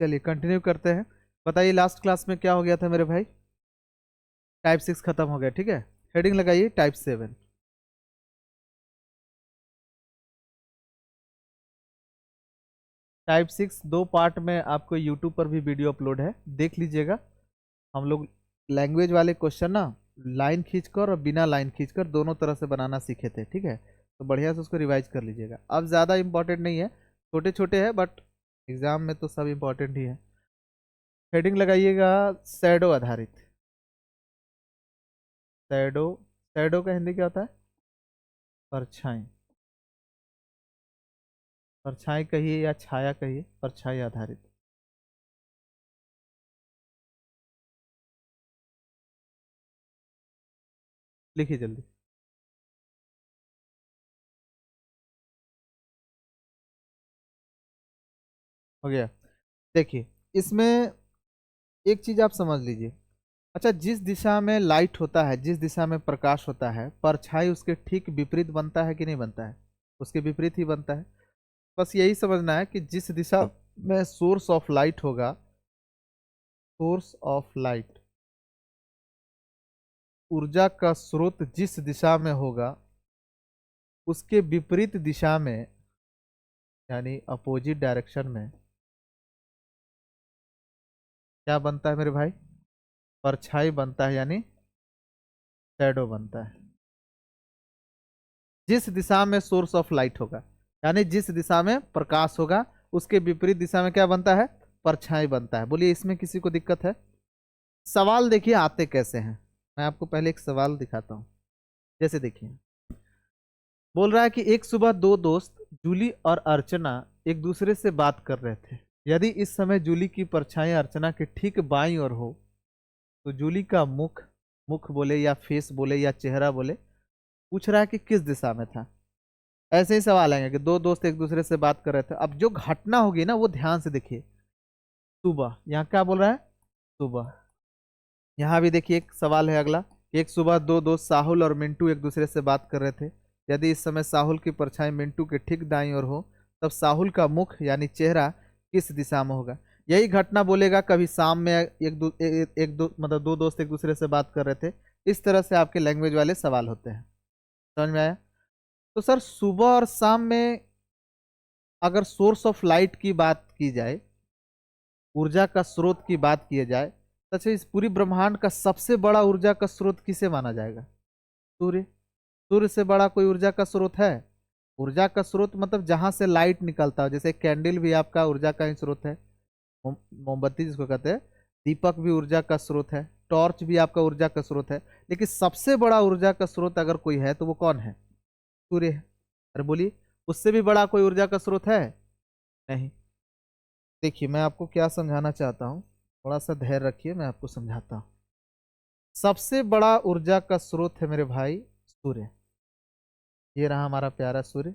चलिए कंटिन्यू करते हैं। बताइए लास्ट क्लास में क्या हो गया था मेरे भाई? टाइप 6 खत्म हो गया, ठीक है। हेडिंग लगाइए टाइप 7। टाइप 6 दो पार्ट में आपको यूट्यूब पर भी वीडियो अपलोड है, देख लीजिएगा। हम लोग लैंग्वेज वाले क्वेश्चन ना लाइन खींचकर और बिना लाइन खींचकर दोनों तरह से बनाना सीखे थे, ठीक है। तो बढ़िया से उसको रिवाइज कर लीजिएगा। अब ज़्यादा इंपॉर्टेंट नहीं है, छोटे छोटे हैं बट एग्जाम में तो सब इंपॉर्टेंट ही है। हेडिंग लगाइएगा शैडो आधारित। शैडो, शैडो का हिंदी क्या होता है? परछाई। परछाई कहिए या छाया कहिए, परछाई आधारित। लिखिए जल्दी। हो गया। देखिए इसमें एक चीज आप समझ लीजिए। अच्छा, जिस दिशा में लाइट होता है, जिस दिशा में प्रकाश होता है, परछाई उसके ठीक विपरीत बनता है कि नहीं बनता है? उसके विपरीत ही बनता है। बस यही समझना है कि जिस दिशा में सोर्स ऑफ लाइट होगा, सोर्स ऑफ लाइट, ऊर्जा का स्रोत जिस दिशा में होगा उसके विपरीत दिशा में, यानी अपोजिट डायरेक्शन में क्या बनता है मेरे भाई? परछाई बनता है, यानी शैडो बनता है। जिस दिशा में सोर्स ऑफ लाइट होगा, यानी जिस दिशा में प्रकाश होगा उसके विपरीत दिशा में क्या बनता है? परछाई बनता है। बोलिए इसमें किसी को दिक्कत है? सवाल देखिए आते कैसे हैं। मैं आपको पहले एक सवाल दिखाता हूं। जैसे देखिए, बोल रहा है कि एक सुबह दो दोस्त जूली और अर्चना एक दूसरे से बात कर रहे थे। यदि इस समय जूली की परछाई अर्चना के ठीक बाईं ओर हो तो जूली का मुख, मुख बोले या फेस बोले या चेहरा बोले, पूछ रहा है कि किस दिशा में था। ऐसे ही सवाल आएंगे कि दो दोस्त एक दूसरे से बात कर रहे थे। अब जो घटना होगी ना वो ध्यान से देखिए। सुबह, यहाँ क्या बोल रहा है? सुबह। यहाँ भी देखिए एक सवाल है अगला। एक सुबह दो दोस्त साहुल और मिंटू एक दूसरे से बात कर रहे थे। यदि इस समय साहुल की परछाई मिंटू के ठीक दाईं ओर हो तब साहुल का मुख यानी चेहरा किस दिशा में होगा? यही घटना बोलेगा कभी शाम में एक दो मतलब दो दोस्त एक दूसरे से बात कर रहे थे। इस तरह से आपके लैंग्वेज वाले सवाल होते हैं। समझ में आया? तो सर सुबह और शाम में अगर सोर्स ऑफ लाइट की बात की जाए, ऊर्जा का स्रोत की बात की जाए, तो अच्छा इस पूरी ब्रह्मांड का सबसे बड़ा ऊर्जा का स्रोत किसे माना जाएगा? सूर्य। सूर्य से बड़ा कोई ऊर्जा का स्रोत है? ऊर्जा का स्रोत मतलब जहां से लाइट निकलता है। जैसे कैंडल भी आपका ऊर्जा का ही स्रोत है, मोमबत्ती जिसको कहते हैं, दीपक भी ऊर्जा का स्रोत है, टॉर्च भी आपका ऊर्जा का स्रोत है। लेकिन सबसे बड़ा ऊर्जा का स्रोत अगर कोई है तो वो कौन है? सूर्य है। अरे बोलिए, उससे भी बड़ा कोई ऊर्जा का स्रोत है? नहीं। देखिए मैं आपको क्या समझाना चाहता हूँ, थोड़ा सा धैर्य रखिए, मैं आपको समझाता हूँ। सबसे बड़ा ऊर्जा का स्रोत है मेरे भाई सूर्य। ये रहा हमारा प्यारा सूर्य।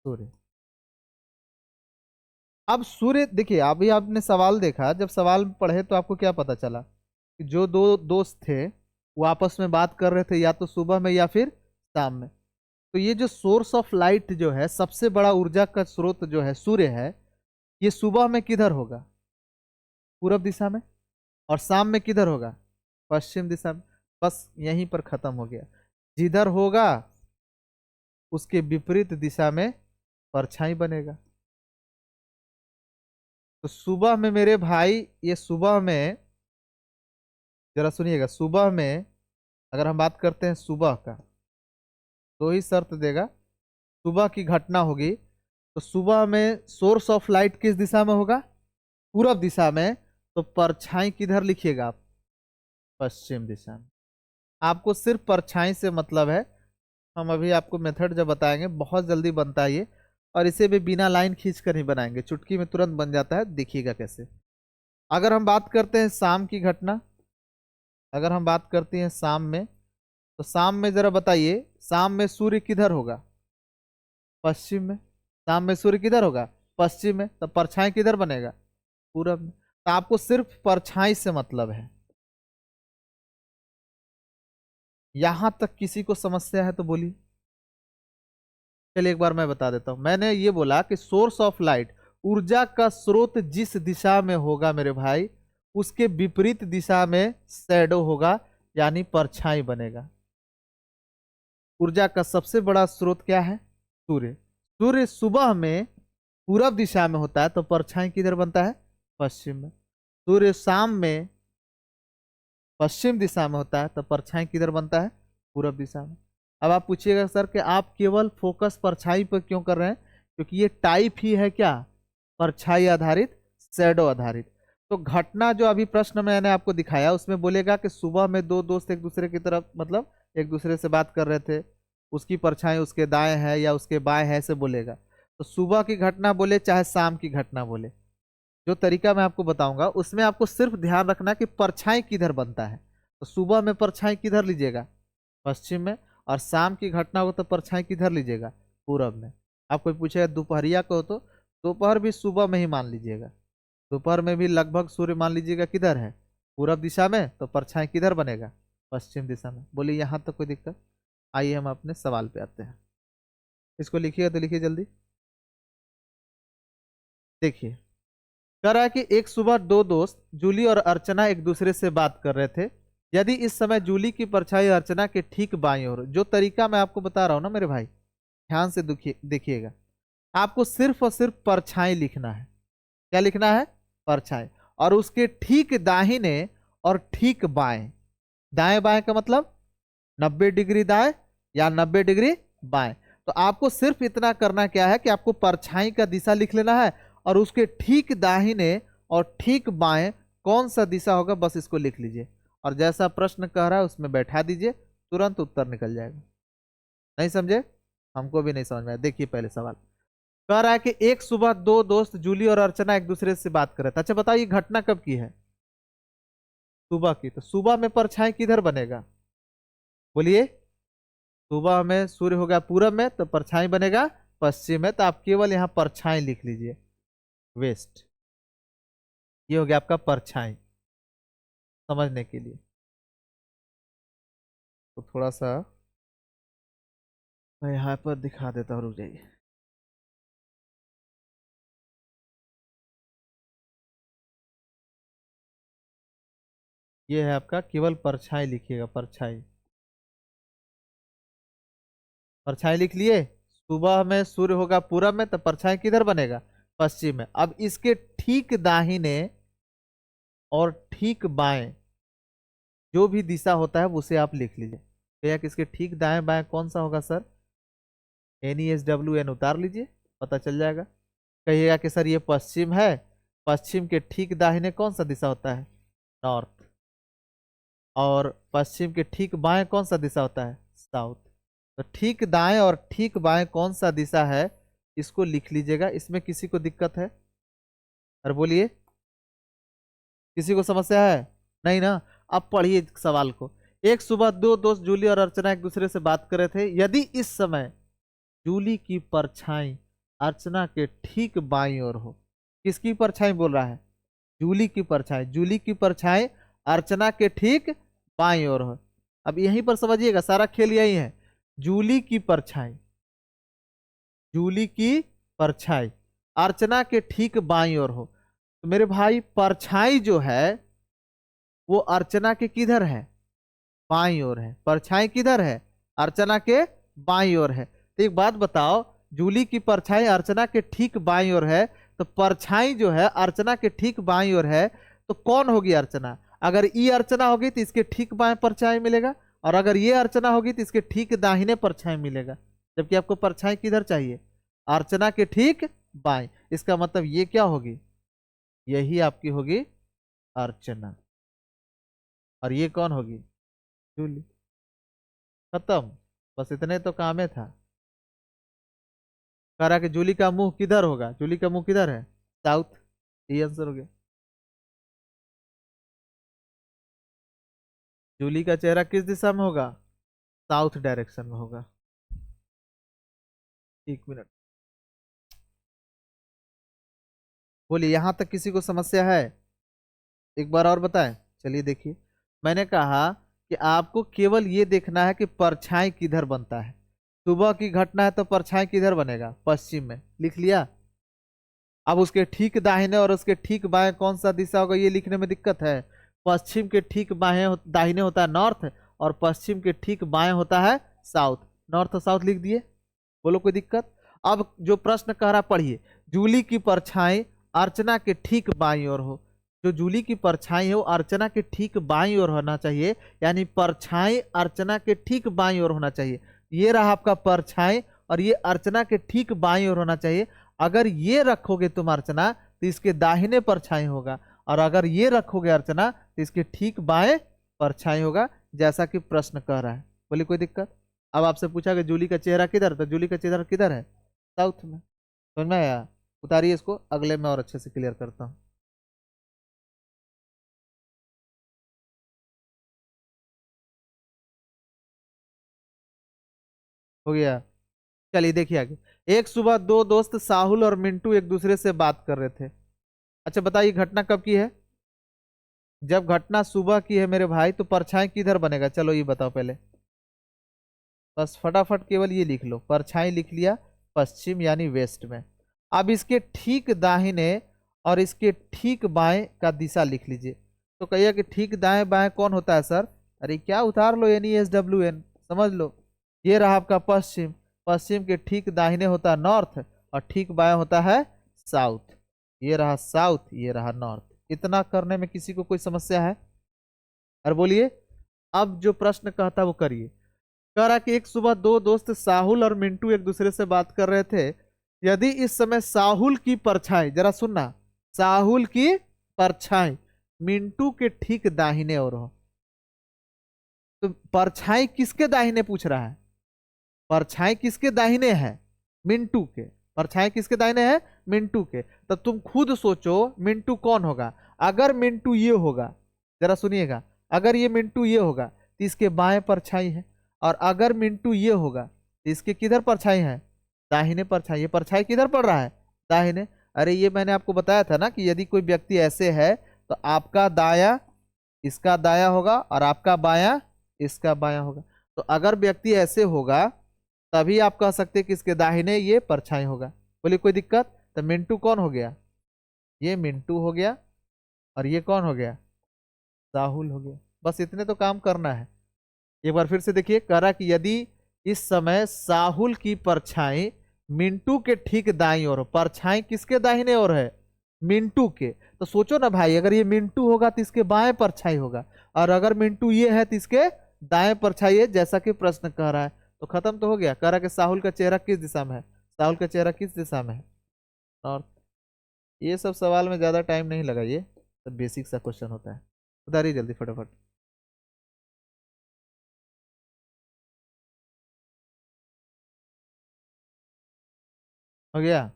सूर्य। अब सूर्य देखिए, अभी आपने सवाल देखा, जब सवाल पढ़े तो आपको क्या पता चला कि जो दो दोस्त थे वो आपस में बात कर रहे थे या तो सुबह में या फिर शाम में। तो ये जो सोर्स ऑफ लाइट जो है, सबसे बड़ा ऊर्जा का स्रोत जो है सूर्य है, ये सुबह में किधर होगा? पूरब दिशा में। और शाम में किधर होगा? पश्चिम दिशा में। बस यहीं पर खत्म हो गया। जिधर होगा उसके विपरीत दिशा में परछाई बनेगा। तो सुबह में मेरे भाई, ये सुबह में, जरा सुनिएगा, सुबह में अगर हम बात करते हैं सुबह का, तो ही शर्त देगा। सुबह की घटना होगी तो सुबह में सोर्स ऑफ लाइट किस दिशा में होगा? पूरब दिशा में। तो परछाई किधर लिखिएगा आप? पश्चिम दिशा में। आपको सिर्फ परछाई से मतलब है। हम अभी आपको मेथड जब बताएंगे, बहुत जल्दी बनता है ये। और इसे भी बिना लाइन खींच कर ही बनाएंगे, चुटकी में तुरंत बन जाता है, देखिएगा कैसे। अगर हम बात करते हैं शाम की घटना, अगर हम बात करते हैं शाम में, तो शाम में जरा बताइए, शाम में सूर्य किधर होगा? पश्चिम में। शाम में सूर्य किधर होगा? पश्चिम में। तो परछाई किधर बनेगा? पूरब में। तो आपको सिर्फ परछाई से मतलब है। यहां तक किसी को समस्या है तो बोलिए। चलिए एक बार मैं बता देता हूं। मैंने ये बोला कि सोर्स ऑफ लाइट, ऊर्जा का स्रोत जिस दिशा में होगा मेरे भाई, उसके विपरीत दिशा में शैडो होगा, यानी परछाई बनेगा। ऊर्जा का सबसे बड़ा स्रोत क्या है? सूर्य। सूर्य सुबह में पूरब दिशा में होता है तो परछाई किधर बनता है? पश्चिम में। सूर्य शाम में पश्चिम दिशा में होता है तो परछाई किधर बनता है? पूरब दिशा में। अब आप पूछिएगा सर कि आप केवल फोकस परछाई पर क्यों कर रहे हैं? क्योंकि ये टाइप ही है क्या? परछाई आधारित, शैडो आधारित। तो घटना जो अभी प्रश्न मैंने आपको दिखाया उसमें बोलेगा कि सुबह में दो दोस्त एक दूसरे की तरफ, मतलब एक दूसरे से बात कर रहे थे, उसकी परछाई उसके दाएं है या उसके बाएं है, ऐसे बोलेगा। तो सुबह की घटना बोले चाहे शाम की घटना बोले, जो तरीका मैं आपको बताऊंगा उसमें आपको सिर्फ ध्यान रखना कि परछाई किधर बनता है। तो सुबह में परछाई किधर लीजिएगा? पश्चिम में। और शाम की घटना हो तो परछाई किधर लीजिएगा? पूरब में। आप कोई पूछेगा दोपहरिया को तो दोपहर भी सुबह में ही मान लीजिएगा। दोपहर में भी लगभग सूर्य मान लीजिएगा किधर है? पूरब दिशा में, तो परछाई किधर बनेगा? पश्चिम दिशा में। बोलिए यहाँ तक कोई दिक्कत? आइए हम अपने सवाल पे आते हैं। इसको लिखिएगा तो लिखिए जल्दी। देखिए, कह रहा है कि एक सुबह दो दोस्त जूली और अर्चना एक दूसरे से बात कर रहे थे। यदि इस समय जूली की परछाई अर्चना के ठीक बाईं ओर, जो तरीका मैं आपको बता रहा हूं ना मेरे भाई, ध्यान से देखिएगा। आपको सिर्फ और सिर्फ परछाई लिखना है। क्या लिखना है? परछाई। और उसके ठीक दाहिने और ठीक बाएं, दाएं बाएं का मतलब 90 डिग्री दाएं या 90 डिग्री बाएं। तो आपको सिर्फ इतना करना क्या है कि आपको परछाई का दिशा लिख लेना है और उसके ठीक दाहिने और ठीक बाएं कौन सा दिशा होगा, बस इसको लिख लीजिए। और जैसा प्रश्न कह रहा है उसमें बैठा दीजिए, तुरंत उत्तर निकल जाएगा। नहीं समझे? हमको भी नहीं समझ में आया। देखिए पहले सवाल कह रहा है कि एक सुबह दो दोस्त जूली और अर्चना एक दूसरे से बात कर रहे थे। अच्छा बताइए घटना कब की है? सुबह की। तो सुबह में परछाई किधर बनेगा? बोलिए। सुबह में सूर्य हो गया पूरब में तो परछाई बनेगा पश्चिम में। तो आप केवल यहाँ परछाई लिख लीजिए, वेस्ट। ये हो गया आपका परछाई, समझने के लिए। तो थोड़ा सा मैं यहाँ पर दिखा देता हूँ, रुक जाइए। ये है आपका, केवल परछाई लिखिएगा, परछाई। परछाई लिख लिए। सुबह में सूर्य होगा पूरब में तो परछाई किधर बनेगा? पश्चिम में। अब इसके ठीक दाहिने और ठीक बाएं जो भी दिशा होता है उसे आप लिख लीजिए। भैया किसके ठीक दाएं बाएं कौन सा होगा सर? NESWN उतार लीजिए, पता चल जाएगा। कहिएगा कि सर ये पश्चिम है, पश्चिम के ठीक दाहिने कौन सा दिशा होता है? नॉर्थ। और पश्चिम के ठीक बाएं कौन सा दिशा होता है? साउथ। तो ठीक दाएं और ठीक बाएं कौन सा दिशा है, इसको लिख लीजिएगा। इसमें किसी को दिक्कत है? अरे बोलिए, किसी को समस्या है? नहीं ना? अब पढ़िए सवाल को। एक सुबह दो दोस्त जूली और अर्चना एक दूसरे से बात कर रहे थे। यदि इस समय जूली की परछाई अर्चना के ठीक बाईं ओर हो। किसकी परछाई बोल रहा है? जूली की परछाई। जूली की परछाई अर्चना के ठीक बाईं ओर हो। अब यहीं पर समझिएगा, सारा खेल यही है। जूली की परछाई, जूली की परछाई अर्चना के ठीक बाईं ओर हो। तो मेरे भाई परछाई जो है वो अर्चना के किधर है? बाईं ओर है। परछाई किधर है? अर्चना के बाईं ओर है। तो एक बात बताओ, जूली की परछाई अर्चना के ठीक बाईं ओर है, तो परछाई जो है अर्चना के ठीक बाईं ओर है, तो कौन होगी अर्चना? अगर ये अर्चना होगी तो इसके ठीक बाएं परछाई मिलेगा, और अगर ये अर्चना होगी तो इसके ठीक दाहिने परछाई मिलेगा। जबकि आपको परछाई किधर चाहिए? अर्चना के ठीक बाएं। इसका मतलब ये क्या होगी? यही आपकी होगी अर्चना। और ये कौन होगी? जूली। खत्म। बस इतने तो काम है था। कह रहा कि जूली का मुंह किधर होगा? जूली का मुंह किधर है? साउथ। ये आंसर हो गया। जूली का चेहरा किस दिशा में होगा? साउथ डायरेक्शन में होगा। एक मिनट, बोलिए यहां तक किसी को समस्या है? एक बार और बताएं। चलिए देखिए, मैंने कहा कि आपको केवल ये देखना है कि परछाई किधर बनता है। सुबह की घटना है तो परछाई किधर बनेगा, पश्चिम में, लिख लिया। अब उसके ठीक दाहिने और उसके ठीक बाएं कौन सा दिशा होगा ये लिखने में दिक्कत है। पश्चिम के ठीक बाएं दाहिने होता है नॉर्थ, और पश्चिम के ठीक बाएं होता है साउथ। नॉर्थ और साउथ लिख दिए, बोलो कोई दिक्कत। अब जो प्रश्न कह रहा पढ़िए, जूली की परछाई अर्चना के ठीक बाईं ओर हो। जो जूली की परछाई है वो अर्चना के ठीक बाईं ओर होना चाहिए, यानी परछाई अर्चना के ठीक बाईं ओर होना चाहिए। ये रहा आपका परछाई और ये अर्चना के ठीक बाईं ओर होना चाहिए। अगर ये रखोगे तुम अर्चना तो इसके दाहिने परछाई होगा, और अगर ये रखोगे अर्चना तो इसके ठीक बाएं परछाई होगा, जैसा कि प्रश्न कह रहा है। बोलिए कोई दिक्कत। अब आपसे पूछा कि जूली का चेहरा किधर, तो जूली का चेहरा किधर है, साउथ में। समझ में आया। उतारिए इसको, अगले में और अच्छे से क्लियर करता हूँ। हो गया। चलिए देखिए आगे। एक सुबह दो दोस्त साहुल और मिंटू एक दूसरे से बात कर रहे थे। अच्छा बताइए घटना कब की है। जब घटना सुबह की है मेरे भाई, तो परछाई किधर बनेगा, चलो ये बताओ पहले। बस फटाफट केवल ये लिख लो, परछाई लिख लिया पश्चिम यानी वेस्ट में। अब इसके ठीक दाहिने और इसके ठीक बाएं का दिशा लिख लीजिए। तो कहिए कि ठीक दाएं बाएं कौन होता है सर, अरे क्या उतार लो, NESWN, समझ लो। ये रहा आपका पश्चिम, पश्चिम के ठीक दाहिने होता है नॉर्थ, और ठीक बाएं होता है साउथ। ये रहा साउथ, ये रहा नॉर्थ। इतना करने में किसी को कोई समस्या है, और बोलिए। अब जो प्रश्न कहता वो करिए। कह रहा कि एक सुबह दो दोस्त साहुल और मिंटू एक दूसरे से बात कर रहे थे। यदि इस समय साहुल की परछाई, जरा सुनना, साहुल की परछाई मिंटू के ठीक दाहिने ओर हो, तो परछाई किसके दाहिने पूछ रहा है, परछाई किसके दाहिने है, मिंटू के। परछाई किसके दाहिने है, मिंटू के। तो तुम खुद सोचो मिंटू कौन होगा। अगर मिंटू ये होगा, जरा सुनिएगा, अगर ये मिंटू ये होगा तो इसके बाएं परछाई है, और अगर मिंटू ये होगा तो इसके किधर परछाई है, दाहिने परछाई। ये परछाई किधर पड़ रहा है, दाहिने। अरे ये मैंने आपको बताया था ना कि यदि कोई व्यक्ति ऐसे है तो आपका दाया इसका दाया होगा और आपका बाया इसका बाया होगा। तो अगर व्यक्ति ऐसे होगा तभी आप कह सकते हैं कि इसके दाहिने ये परछाई होगा। बोलिए कोई दिक्कत। तो मिंटू कौन हो गया, ये मिंटू हो गया, और ये कौन हो गया, राहुल हो गया। बस इतने तो काम करना है। एक बार फिर से देखिए, कह रहा कि यदि इस समय साहुल की परछाई मिंटू के ठीक दाईं ओर हो। परछाई किसके दाहिने ओर है, मिंटू के। तो सोचो ना भाई, अगर ये मिंटू होगा तो इसके बाएं परछाई होगा, और अगर मिंटू ये है तो इसके दाएं परछाई है, जैसा कि प्रश्न कह रहा है। तो खत्म तो हो गया। कह रहा कि साहुल का चेहरा किस दिशा में है, साहुल का चेहरा किस दिशा में है, नॉर्थ। ये सब सवाल में ज्यादा टाइम नहीं लगाइए, तो बेसिक सा क्वेश्चन होता है। उतारिए जल्दी फटाफट। हो गया।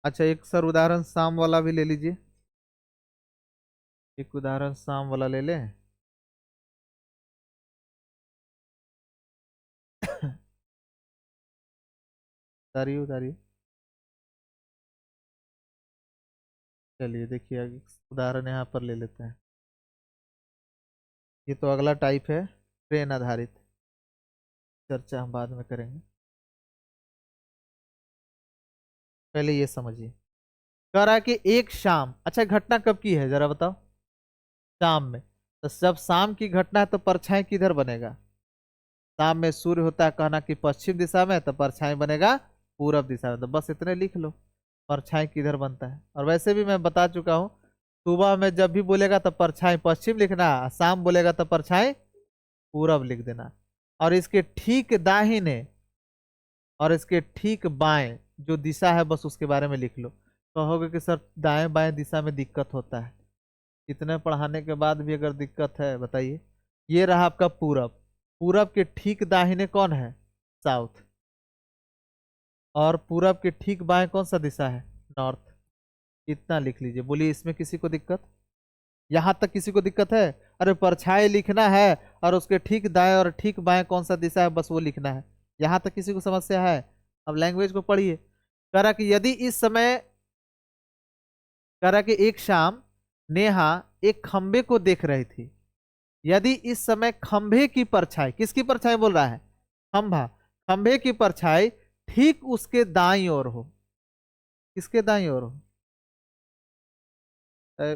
अच्छा एक सर उदाहरण शाम वाला भी ले लीजिए, एक उदाहरण शाम वाला ले लें। उतारिए उतारिए। चलिए देखिए आगे उदाहरण यहाँ पर ले लेते हैं। ये तो अगला टाइप है, ट्रेन आधारित। चर्चा हम बाद में करेंगे, पहले ये समझिए। कह रहा है कि एक शाम, अच्छा घटना कब की है जरा बताओ, शाम में। तो जब शाम की घटना है तो परछाई किधर बनेगा, शाम में सूर्य होता है कहना कि पश्चिम दिशा में, तो परछाई बनेगा पूरब दिशा में। तो बस इतने लिख लो, परछाई किधर बनता है। और वैसे भी मैं बता चुका हूँ, सुबह में जब भी बोलेगा तो परछाई पश्चिम लिखना, शाम बोलेगा तो परछाई पूरब लिख देना। और इसके ठीक दाहिने और इसके ठीक बाएं जो दिशा है बस उसके बारे में लिख लो। कहोगे कि सर दाएं बाएं दिशा में दिक्कत होता है, इतने पढ़ाने के बाद भी अगर दिक्कत है बताइए। ये रहा आपका पूरब, पूरब के ठीक दाहिने कौन है, साउथ। और पूरब के ठीक बाएं कौन सा दिशा है, नॉर्थ। इतना लिख लीजिए। बोलिए इसमें किसी को दिक्कत, यहां तक किसी को दिक्कत है। अरे परछाई लिखना है और उसके ठीक दाएं और ठीक बाएं कौन सा दिशा है बस वो लिखना है, यहां तक किसी को समस्या है। अब लैंग्वेज को पढ़िए। कह रहा कि यदि इस समय, कह रहा कि एक शाम नेहा एक खंबे को देख रही थी। यदि इस समय खंभे की परछाई, किसकी परछाई बोल रहा है, खंभा, खंभे की परछाई ठीक उसके दाईं ओर हो, किसके दाईं ओर हो, अ,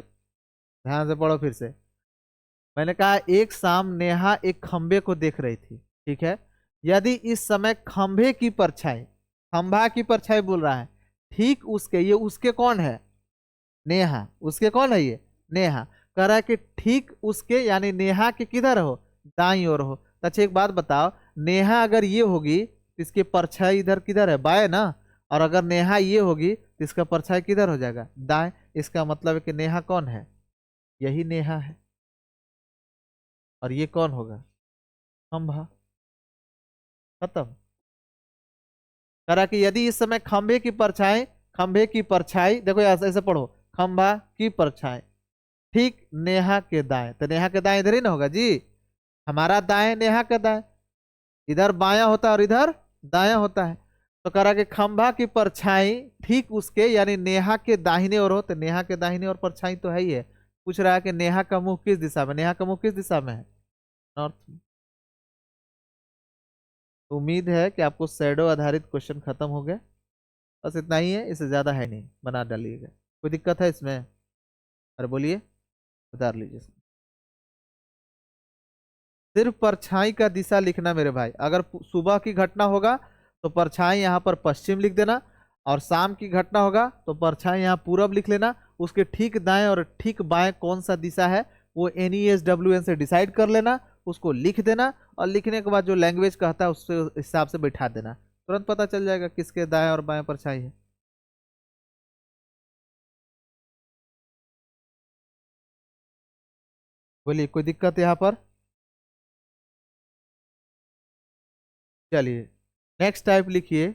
ध्यान से पढ़ो फिर से। मैंने कहा एक शाम नेहा एक खंभे को देख रही थी, ठीक है। यदि इस समय खंभे की परछाई, खंभा की परछाई बोल रहा है, ठीक उसके, ये उसके कौन है, नेहा, उसके कौन है ये, नेहा। कह रहा है कि ठीक उसके यानी नेहा के किधर हो, दाईं ओर हो। तो अच्छा एक बात बताओ, नेहा अगर ये होगी तो इसकी परछाई इधर किधर है, बाएं ना। और अगर नेहा ये होगी तो इसका परछाई किधर हो जाएगा, दाएं। इसका मतलब है कि नेहा कौन है, यही नेहा है। और ये कौन होगा, खंभा। खत्म। करा कि यदि इस समय खंभे की परछाई, खंभे की परछाई देखो ऐसे ऐसे पढ़ो, खंभा की परछाई ठीक नेहा के दाएं, तो नेहा के दाएं इधर ही ना होगा जी, हमारा दाएं नेहा का दाएं, इधर बायां होता है और इधर दायां होता है। तो करा कि खंभा की परछाई ठीक उसके यानी नेहा के दाहिने ओर हो, तो नेहा के दाहिने ओर परछाई तो है ही है। पूछ रहा है कि नेहा का मुंह किस दिशा में, नेहा का मुंह किस दिशा में है, नॉर्थ में। तो उम्मीद है कि आपको शैडो आधारित क्वेश्चन खत्म हो गया। बस इतना ही है, इससे ज्यादा है नहीं, बना डालिएगा। कोई दिक्कत है इसमें, अरे बोलिए, उतार लीजिए इसको। सिर्फ परछाई का दिशा लिखना मेरे भाई, अगर सुबह की घटना होगा तो परछाई यहाँ पर पश्चिम लिख देना, और शाम की घटना होगा तो परछाई यहाँ पूरब लिख लेना। उसके ठीक दाएं और ठीक बाएं कौन सा दिशा है वो NESWN से डिसाइड कर लेना, उसको लिख देना, और लिखने के बाद जो लैंग्वेज कहता है उससे हिसाब से बैठा देना, तुरंत पता चल जाएगा किसके दाएं और बाएं परछाई है। बोलिए कोई दिक्कत यहाँ पर। चलिए नेक्स्ट टाइप लिखिए।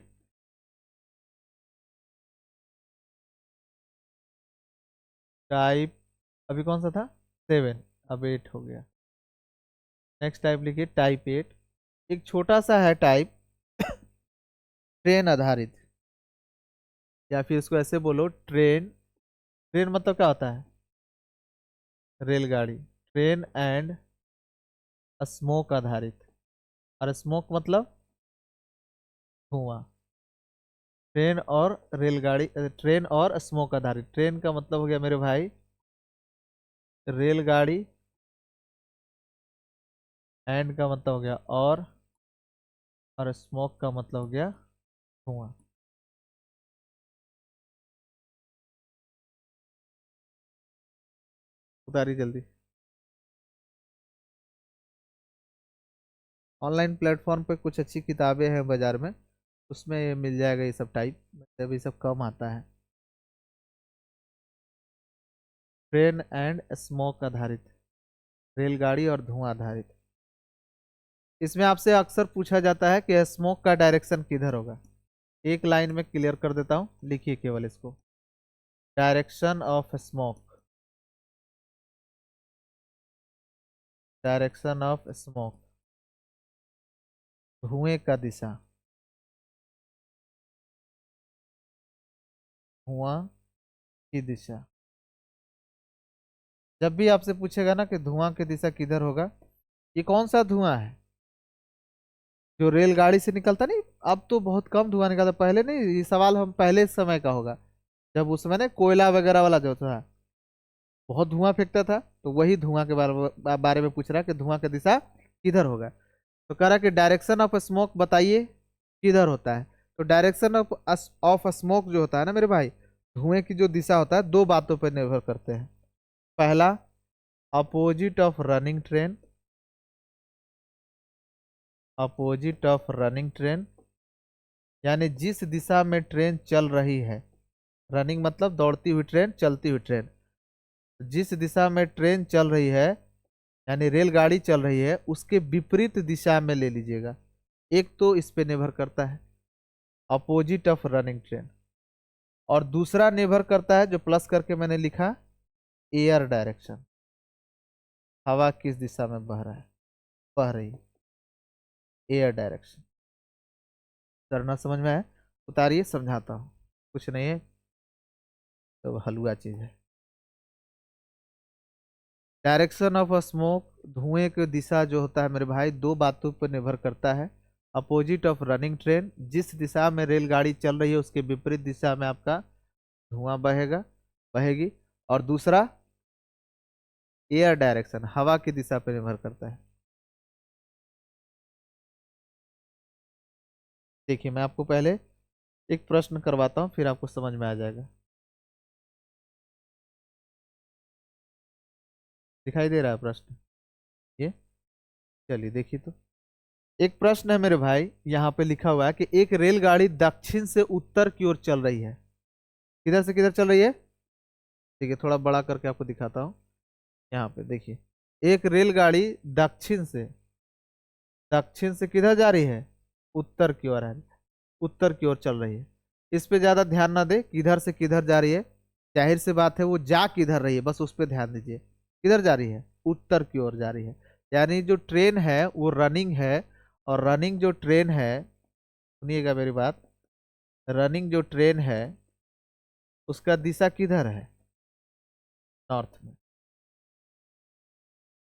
टाइप अभी कौन सा था, 7, अब 8 हो गया। नेक्स्ट टाइप लिखिए टाइप 8। एक छोटा सा है टाइप, ट्रेन आधारित, या फिर इसको ऐसे बोलो ट्रेन। ट्रेन मतलब क्या होता है, रेलगाड़ी। ट्रेन एंड स्मोक आधारित, और स्मोक मतलब धुआं। ट्रेन और रेलगाड़ी, ट्रेन और स्मोक आधारित। ट्रेन का मतलब हो गया मेरे भाई रेलगाड़ी, एंड का मतलब हो गया और स्मोक का मतलब हो गया धुआं। उतारी जल्दी। ऑनलाइन प्लेटफॉर्म पे कुछ अच्छी किताबें हैं बाजार में, उसमें ये मिल जाएगा, ये सब टाइप मतलब ये सब कम आता है। ट्रेन एंड स्मोक आधारित, रेलगाड़ी और धुआं आधारित। इसमें आपसे अक्सर पूछा जाता है कि स्मोक का डायरेक्शन किधर होगा। एक लाइन में क्लियर कर देता हूँ, लिखिए केवल इसको। Direction of smoke, direction of smoke, धुएं का दिशा, धुआं की दिशा। जब भी आपसे पूछेगा ना कि धुआं की दिशा किधर होगा, ये कौन सा धुआं है, जो रेलगाड़ी से निकलता नहीं, अब तो बहुत कम धुआं निकलता, पहले नहीं, ये सवाल हम पहले समय का होगा, जब उसमें ना कोयला वगैरह वाला जो था बहुत धुआं फेंकता था, तो वही धुआं के बारे में पूछ रहा है कि धुआं का दिशा किधर होगा। तो कह रहा कि डायरेक्शन ऑफ स्मोक बताइए किधर होता है। तो डायरेक्शन ऑफ स्मोक जो होता है ना मेरे भाई, धुएं की जो दिशा होता है दो बातों पर निर्भर करते हैं। पहला, opposite of running train, opposite of running train यानी जिस दिशा में ट्रेन चल रही है, रनिंग मतलब दौड़ती हुई ट्रेन, चलती हुई ट्रेन, जिस दिशा में ट्रेन चल रही है यानी रेलगाड़ी चल रही है उसके विपरीत दिशा में ले लीजिएगा। एक तो इस पे निर्भर करता है अपोजिट ऑफ रनिंग ट्रेन, और दूसरा निर्भर करता है जो प्लस करके मैंने लिखा, एयर डायरेक्शन, हवा किस दिशा में बह रहा है, बह रही, एयर डायरेक्शन। करना समझ में आया, उतारिए समझाता हूँ, कुछ नहीं है तो हलवा चीज है। डायरेक्शन ऑफ स्मोक, धुएं की दिशा जो होता है मेरे भाई दो बातों पर निर्भर करता है। अपोजिट ऑफ रनिंग ट्रेन, जिस दिशा में रेलगाड़ी चल रही है उसके विपरीत दिशा में आपका धुआं बहेगा, बहेगी। और दूसरा एयर डायरेक्शन, हवा की दिशा पर निर्भर करता है। देखिए मैं आपको पहले एक प्रश्न करवाता हूँ फिर आपको समझ में आ जाएगा। दिखाई दे रहा है प्रश्न ये? चलिए देखिए तो। एक प्रश्न है मेरे भाई, यहाँ पे लिखा हुआ है कि एक रेलगाड़ी दक्षिण से उत्तर की ओर चल रही है। किधर से किधर चल रही है? ठीक है, थोड़ा बड़ा करके आपको दिखाता हूँ। यहाँ पे देखिए, एक रेलगाड़ी दक्षिण से किधर जा रही है? उत्तर की ओर है, उत्तर की ओर चल रही है। इस पे ज्यादा ध्यान ना दे किधर से किधर जा रही है, जाहिर सी बात है वो जा किधर रही है, बस उस पर ध्यान दीजिए। किधर जा रही है? उत्तर की ओर जा रही है। यानी जो ट्रेन है वो रनिंग है, और रनिंग जो ट्रेन है, सुनिएगा मेरी बात, रनिंग जो ट्रेन है उसका दिशा किधर है? नॉर्थ में।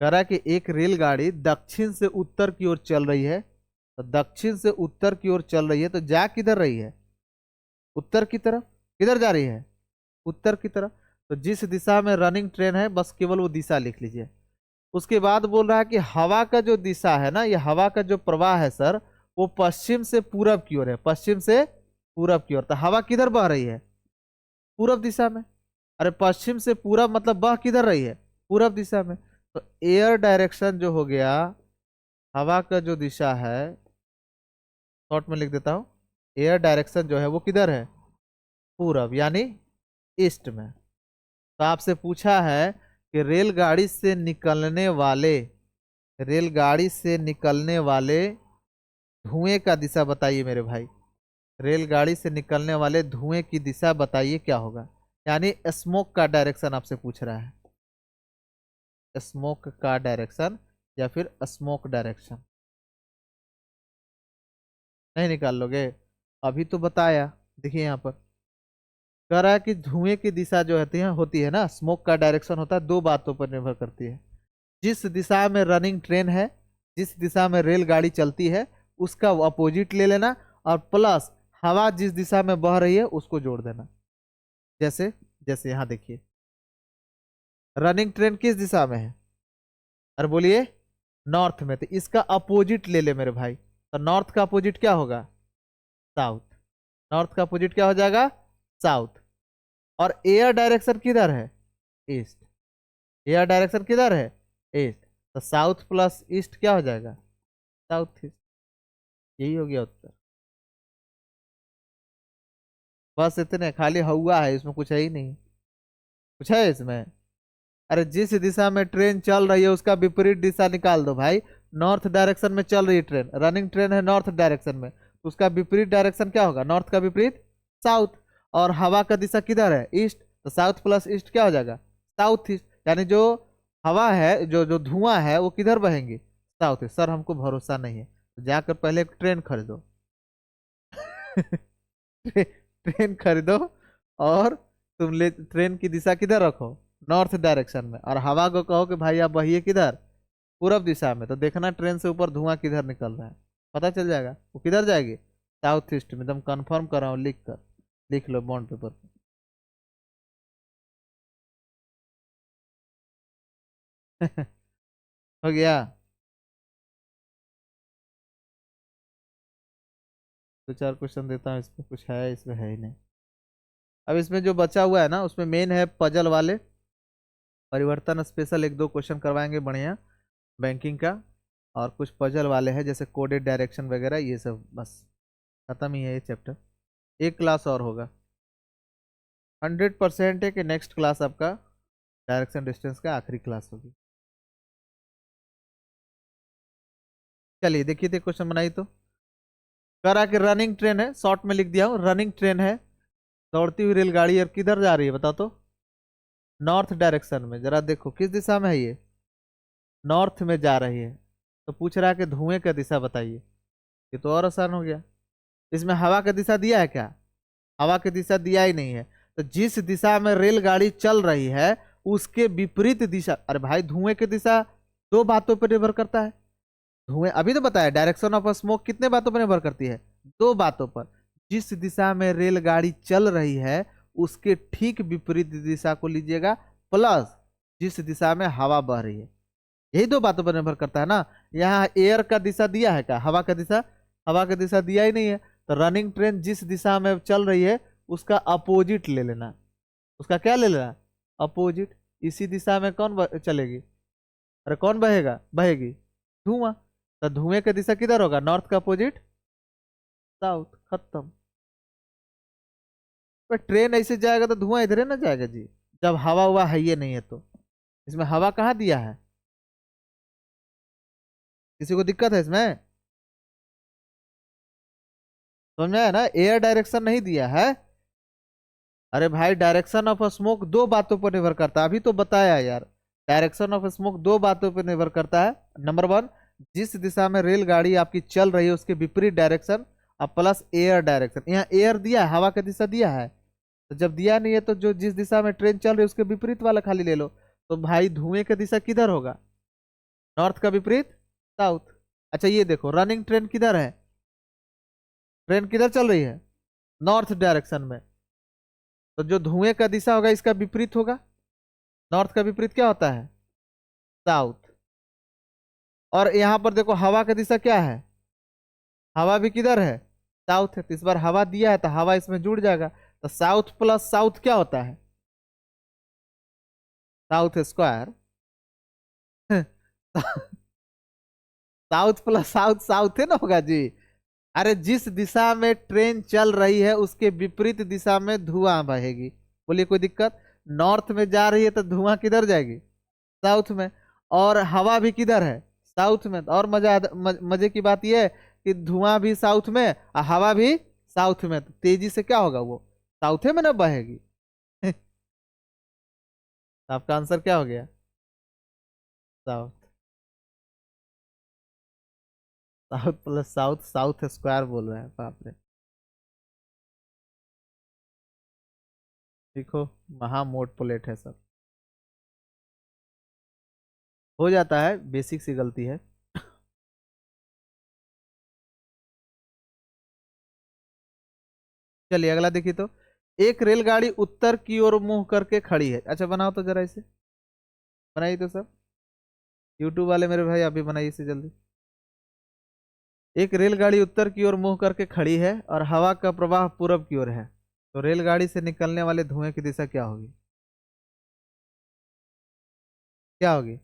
कह रहा है कि एक रेलगाड़ी दक्षिण से उत्तर की ओर चल रही है, तो दक्षिण से उत्तर की ओर चल रही है तो जा किधर रही है? उत्तर की तरफ। किधर जा रही है? उत्तर की तरफ। तो जिस दिशा में रनिंग ट्रेन है बस केवल वो दिशा लिख लीजिए। उसके बाद बोल रहा है कि हवा का जो दिशा है ना, ये हवा का जो प्रवाह है सर, वो पश्चिम से पूरब की ओर है, पश्चिम से पूरब की ओर। तो हवा किधर बह रही है? पूरब दिशा में। अरे पश्चिम से पूरब मतलब बह किधर रही है? पूरब दिशा में। तो एयर डायरेक्शन जो हो गया, हवा का जो दिशा है, शॉर्ट में लिख देता हूं, एयर डायरेक्शन जो है वो किधर है? पूरब, यानी ईस्ट में। तो आपसे पूछा है कि रेलगाड़ी से निकलने वाले धुएं का दिशा बताइए मेरे भाई। रेलगाड़ी से निकलने वाले धुएं की दिशा बताइए क्या होगा। यानी स्मोक का डायरेक्शन आपसे पूछ रहा है, स्मोक का डायरेक्शन या फिर स्मोक डायरेक्शन। नहीं निकाल लोगे? अभी तो बताया, देखिए यहाँ पर कह रहा है कि धुएं की दिशा जो होती है ना, स्मोक का डायरेक्शन होता है, दो बातों पर निर्भर करती है। जिस दिशा में रनिंग ट्रेन है, जिस दिशा में रेलगाड़ी चलती है उसका अपोजिट ले लेना, और प्लस हवा जिस दिशा में बह रही है उसको जोड़ देना। जैसे जैसे यहाँ देखिए, रनिंग ट्रेन किस दिशा में है? अरे बोलिए, नॉर्थ में। तो इसका अपोजिट ले ले मेरे भाई, तो नॉर्थ का अपोजिट क्या होगा? साउथ। नॉर्थ का अपोजिट क्या हो जाएगा? साउथ। और एयर डायरेक्शन किधर है? ईस्ट। एयर डायरेक्शन किधर है? ईस्ट। तो साउथ प्लस ईस्ट क्या हो जाएगा? South east. यही हो गया उत्तर। बस इतने, खाली हवा है इसमें, कुछ है ही नहीं। कुछ है इसमें? अरे जिस दिशा में ट्रेन चल रही है उसका विपरीत दिशा निकाल दो भाई। नॉर्थ डायरेक्शन में चल रही है ट्रेन, रनिंग ट्रेन है नॉर्थ डायरेक्शन में, तो उसका विपरीत डायरेक्शन क्या होगा? नॉर्थ का विपरीत साउथ। और हवा का दिशा किधर है? ईस्ट। तो साउथ प्लस ईस्ट क्या हो जाएगा? South east. यानी जो हवा है, जो जो धुआं है वो किधर बहेंगे? South east. सर हमको भरोसा नहीं है, तो जाकर पहले एक ट्रेन खरीदो। ट्रेन खरीदो, और तुम ले ट्रेन की दिशा किधर रखो? नॉर्थ डायरेक्शन में। और हवा को कहो कि भाई आप बहिए किधर? पूरब दिशा में। तो देखना ट्रेन से ऊपर धुआं किधर निकल रहा है, पता चल जाएगा वो किधर जाएगी। साउथ ईस्ट में, एकदम कंफर्म कर रहा हूँ, लिख लो बॉन्ड पेपर पे। हो गया। दो चार क्वेश्चन देता हूँ, इसमें कुछ है, इसमें है ही नहीं। अब इसमें जो बचा हुआ है ना, उसमें मेन है पजल वाले, परिवर्तन स्पेशल एक दो क्वेश्चन करवाएंगे बढ़िया, बैंकिंग का। और कुछ पजल वाले हैं जैसे कोडेड डायरेक्शन वगैरह, ये सब बस खत्म ही है ये चैप्टर। एक क्लास और होगा। 100% है कि नेक्स्ट क्लास आपका डायरेक्शन डिस्टेंस का आखिरी क्लास होगी। चलिए देखिए थे क्वेश्चन बनाई तो। कह रहा है कि रनिंग ट्रेन है, शॉर्ट में लिख दिया हूँ, रनिंग ट्रेन है, दौड़ती हुई रेलगाड़ी, और किधर जा रही है बता तो? नॉर्थ डायरेक्शन में। जरा देखो किस दिशा में है ये? नॉर्थ में जा रही है। तो पूछ रहा है कि धुएं का दिशा बताइए। ये तो और आसान हो गया। इसमें हवा का दिशा दिया है क्या? हवा की दिशा दिया ही नहीं है। तो जिस दिशा में रेलगाड़ी चल रही है उसके विपरीत दिशा। अरे भाई धुएं की दिशा दो बातों पर निर्भर करता है। धुएं अभी तो बताया, डायरेक्शन ऑफ स्मोक कितने बातों पर निर्भर करती है? दो बातों पर। जिस दिशा में रेलगाड़ी चल रही है उसके ठीक विपरीत दिशा को लीजिएगा, प्लस जिस दिशा में हवा बह रही है, यही दो बातों पर निर्भर करता है ना। यहाँ एयर का दिशा दिया है क्या? हवा का दिशा? हवा का दिशा दिया ही नहीं है। तो रनिंग ट्रेन जिस दिशा में चल रही है उसका अपोजिट ले लेना। उसका क्या ले लेना? अपोजिट। इसी दिशा में कौन चलेगी? अरे कौन बहेगा, बहेगी? धुआं। तो धुएं का दिशा किधर होगा? नॉर्थ का अपोजिट साउथ। खत्म। पर ट्रेन ऐसे जाएगा तो धुआं इधर ना जाएगा जी, जब हवा हुआ है ये नहीं है तो। इसमें हवा कहाँ दिया है? किसी को दिक्कत है इसमें? समझ में आया ना? एयर डायरेक्शन नहीं दिया है। अरे भाई डायरेक्शन ऑफ स्मोक दो बातों पर निर्भर करता है, अभी तो बताया यार। डायरेक्शन ऑफ स्मोक दो बातों पर निर्भर करता है। नंबर वन, जिस दिशा में रेलगाड़ी आपकी चल रही है उसके विपरीत डायरेक्शन, और प्लस एयर डायरेक्शन। यहाँ एयर दिया है, हवा का दिशा दिया है। तो जब दिया नहीं है तो जो जिस दिशा में ट्रेन चल रही है उसके विपरीत वाला खाली ले लो। तो भाई धुएं का दिशा किधर होगा? नॉर्थ का विपरीत साउथ। अच्छा ये देखो, रनिंग ट्रेन किधर है? ट्रेन किधर चल रही है? नॉर्थ डायरेक्शन में। तो जो धुएं का दिशा होगा इसका विपरीत होगा। नॉर्थ का विपरीत क्या होता है? साउथ। और यहां पर देखो हवा का दिशा क्या है? हवा भी किधर है? साउथ है। तो इस बार हवा दिया है तो हवा इसमें जुड़ जाएगा। तो साउथ प्लस साउथ क्या होता है? South square. South plus south south है ना होगा जी। अरे जिस दिशा में ट्रेन चल रही है उसके विपरीत दिशा में धुआं बहेगी। बोलिए कोई दिक्कत? नॉर्थ में जा रही है तो धुआं किधर जाएगी? साउथ में। और हवा भी किधर है? साउथ में। और मजे की बात यह है कि धुआं भी साउथ में और हवा भी साउथ में। तो तेजी से क्या होगा? वो साउथ में ना बहेगी। तो आपका आंसर क्या हो गया? South. South plus south south square बोल रहे हैं, बाप रे। देखो महा मोट प्लेट है सब। हो जाता है, बेसिक सी गलती है। चलिए अगला देखिए तो। एक रेलगाड़ी उत्तर की ओर मुंह करके खड़ी है। अच्छा बनाओ तो जरा इसे, बनाइए तो सब। यूट्यूब वाले मेरे भाई अभी बनाइए इसे जल्दी। एक रेलगाड़ी उत्तर की ओर मुंह करके खड़ी है और हवा का प्रवाह पूरब की ओर है। तो रेलगाड़ी से निकलने वाले धुएं की दिशा क्या होगी? क्या होगी?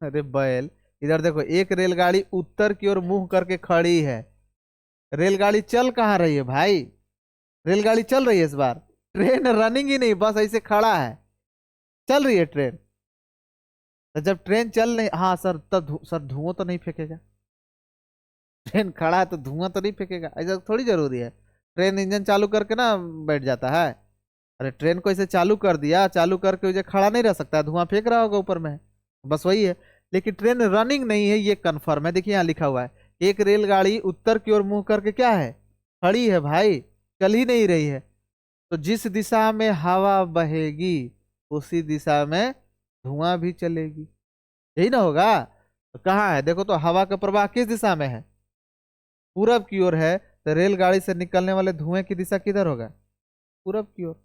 अरे बैल, इधर देखो, एक रेलगाड़ी उत्तर की ओर मुंह करके खड़ी है। रेलगाड़ी चल कहाँ रही है भाई? रेलगाड़ी चल रही है इस बार? ट्रेन रनिंग ही नहीं, बस ऐसे खड़ा है। चल रही है ट्रेन? तो जब ट्रेन चल नहीं, हाँ सर, तब सर धुआं तो नहीं फेंकेगा। ट्रेन खड़ा है तो धुआं तो नहीं फेंकेगा, ऐसा थोड़ी जरूरी है। ट्रेन इंजन चालू करके ना बैठ जाता है। अरे ट्रेन को ऐसे चालू कर दिया, चालू करके वजह खड़ा नहीं रह सकता, धुआं फेंक रहा होगा ऊपर में। बस वही है। लेकिन ट्रेन रनिंग नहीं है ये कंफर्म है। देखिए यहाँ लिखा हुआ है, एक रेलगाड़ी उत्तर की ओर मुंह करके क्या है? खड़ी है भाई, चल ही नहीं रही है। तो जिस दिशा में हवा बहेगी उसी दिशा में धुआं भी चलेगी। यही ना होगा? तो कहाँ है देखो तो, हवा का प्रवाह किस दिशा में है? पूरब की ओर है। तो रेलगाड़ी से निकलने वाले धुएं की दिशा किधर होगा? पूरब की ओर।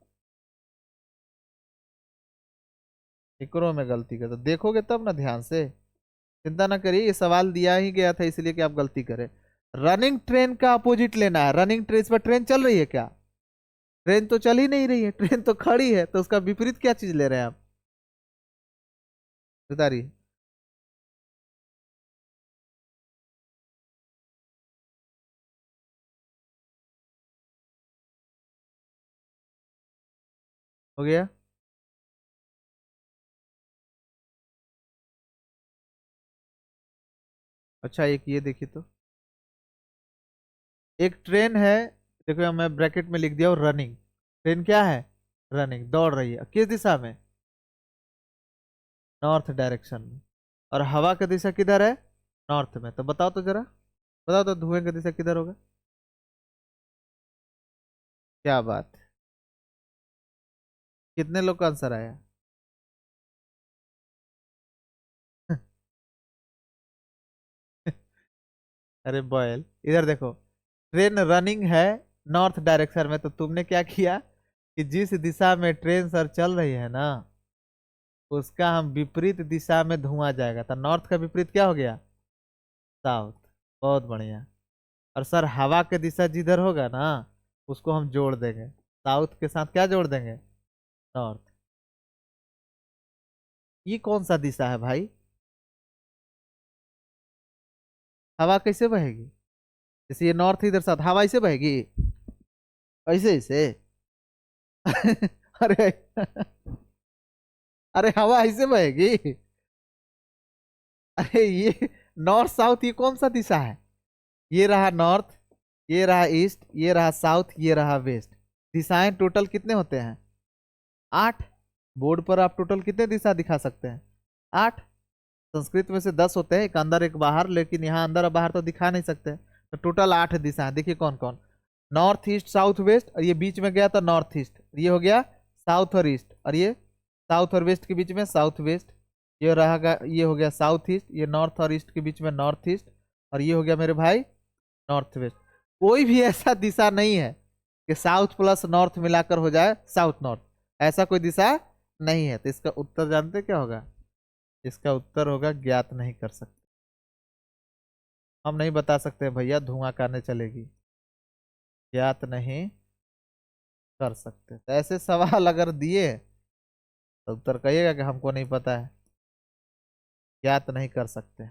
इकरो में गलती कर तो देखोगे तब ना ध्यान से। चिंता ना करिए, ये सवाल दिया ही गया था इसलिए कि आप गलती करें। रनिंग ट्रेन का अपोजिट लेना है। रनिंग ट्रेन, इस पर ट्रेन चल रही है क्या? ट्रेन तो चल ही नहीं रही है, ट्रेन तो खड़ी है। तो उसका विपरीत क्या चीज ले रहे हैं आप? बताइए। हो गया? अच्छा एक ये देखिए तो, एक ट्रेन है। देखो मैं ब्रैकेट में लिख दिया हूँ रनिंग। ट्रेन क्या है? रनिंग, दौड़ रही है। किस दिशा में? नॉर्थ डायरेक्शन में। और हवा का दिशा किधर है? नॉर्थ में। तो बताओ तो जरा, बताओ तो धुएं का दिशा किधर होगा? क्या बात है। कितने लोग का आंसर आया? अरे बॉयल, इधर देखो, ट्रेन रनिंग है नॉर्थ डायरेक्शन में, तो तुमने क्या किया कि जिस दिशा में ट्रेन सर चल रही है ना, उसका हम विपरीत दिशा में धुआं जाएगा, तो नॉर्थ का विपरीत क्या हो गया? साउथ। बहुत बढ़िया। और सर हवा के दिशा जिधर होगा ना, उसको हम जोड़ देंगे, साउथ के साथ क्या जोड़ देंगे? नॉर्थ। ये कौन सा दिशा है भाई? हवा कैसे बहेगी? जैसे ये नॉर्थ इधर साथ, हवा ऐसे बहेगी? ऐसे ऐसे? अरे अरे हवा ऐसे बहेगी? अरे ये नॉर्थ साउथ, ये कौन सा दिशा है? ये रहा नॉर्थ, ये रहा ईस्ट, ये रहा साउथ, ये रहा वेस्ट। दिशाएं टोटल कितने होते हैं? 8। बोर्ड पर आप टोटल कितने दिशा दिखा सकते हैं? 8। संस्कृत में से 10 होते हैं, एक अंदर एक बाहर, लेकिन यहाँ अंदर और बाहर तो दिखा नहीं सकते, तो टोटल 8 दिशा है। देखिए कौन कौन। नॉर्थ ईस्ट साउथ वेस्ट, और ये बीच में गया तो नॉर्थ ईस्ट, ये हो गया साउथ और ईस्ट, और ये साउथ और वेस्ट के बीच में साउथ वेस्ट, ये रहा, ये हो गया साउथ ईस्ट, ये नॉर्थ और ईस्ट के बीच में नॉर्थ ईस्ट, और ये हो गया मेरे भाई नॉर्थ वेस्ट। कोई भी ऐसा दिशा नहीं है कि साउथ प्लस नॉर्थ मिलाकर हो जाए साउथ नॉर्थ, ऐसा कोई दिशा नहीं है। तो इसका उत्तर जानते क्या होगा? इसका उत्तर होगा ज्ञात नहीं कर सकते। हम नहीं बता सकते भैया, धुआं करने चलेगी, ज्ञात नहीं कर सकते। तो ऐसे सवाल अगर दिए तो उत्तर कहिएगा कि हमको नहीं पता है, ज्ञात नहीं कर सकते।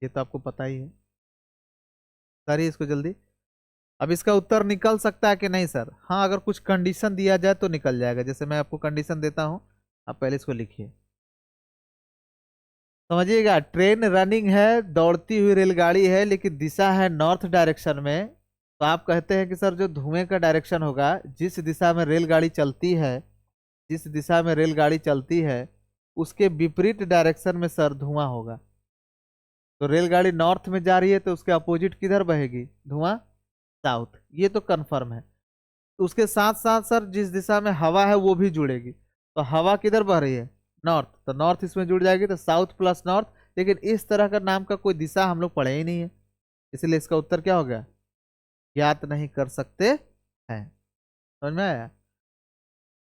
ये तो आपको पता ही है। करिए इसको जल्दी। अब इसका उत्तर निकल सकता है कि नहीं सर? हाँ, अगर कुछ कंडीशन दिया जाए तो निकल जाएगा। जैसे मैं आपको कंडीशन देता हूँ, आप पहले इसको लिखिए, समझिएगा। ट्रेन रनिंग है, दौड़ती हुई रेलगाड़ी है, लेकिन दिशा है नॉर्थ डायरेक्शन में। तो आप कहते हैं कि सर जो धुएं का डायरेक्शन होगा, जिस दिशा में रेलगाड़ी चलती है, जिस दिशा में रेलगाड़ी चलती है, उसके विपरीत डायरेक्शन में सर धुआं होगा। तो रेलगाड़ी नॉर्थ में जा रही है, तो उसके अपोजिट किधर बहेगी धुआं? साउथ। ये तो कंफर्म है। तो उसके साथ साथ सर जिस दिशा में हवा है वो भी जुड़ेगी, तो हवा किधर बह रही है? नॉर्थ, तो नॉर्थ इसमें जुड़ जाएगी, तो साउथ प्लस नॉर्थ। लेकिन इस तरह का नाम का कोई दिशा हम लोग पढ़े ही नहीं है, इसलिए इसका उत्तर क्या हो गया? ज्ञात नहीं कर सकते हैं। समझ में आया?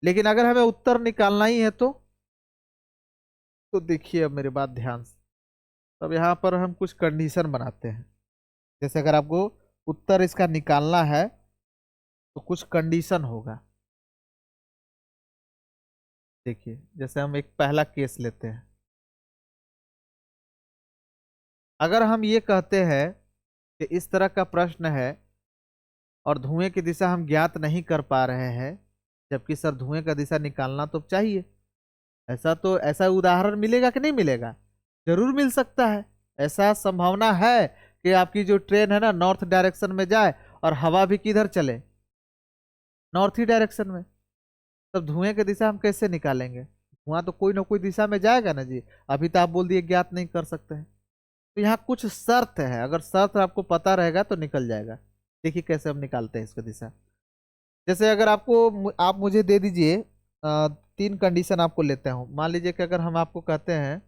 लेकिन अगर हमें उत्तर निकालना ही है तो देखिए अब मेरी बात ध्यान से। तब यहाँ पर हम कुछ कंडीशन बनाते हैं। जैसे अगर आपको उत्तर इसका निकालना है तो कुछ कंडीशन होगा। देखिए, जैसे हम एक पहला केस लेते हैं। अगर हम ये कहते हैं कि इस तरह का प्रश्न है और धुएं की दिशा हम ज्ञात नहीं कर पा रहे हैं, जबकि सर धुएं का दिशा निकालना तो चाहिए, ऐसा उदाहरण मिलेगा कि नहीं मिलेगा? जरूर मिल सकता है। ऐसा संभावना है कि आपकी जो ट्रेन है ना, नॉर्थ डायरेक्शन में जाए और हवा भी किधर चले? नॉर्थ ही डायरेक्शन में। तब धुएं की दिशा हम कैसे निकालेंगे? धुआं तो कोई ना कोई दिशा में जाएगा ना जी। अभी तो आप बोल दिए ज्ञात नहीं कर सकते हैं। तो यहाँ कुछ शर्त है, अगर शर्त आपको पता रहेगा तो निकल जाएगा। देखिए कैसे हम निकालते हैं इसका दिशा। जैसे अगर आप मुझे दे दीजिए 3 कंडीशन आपको लेते हूँ। मान लीजिए कि अगर हम आपको कहते हैं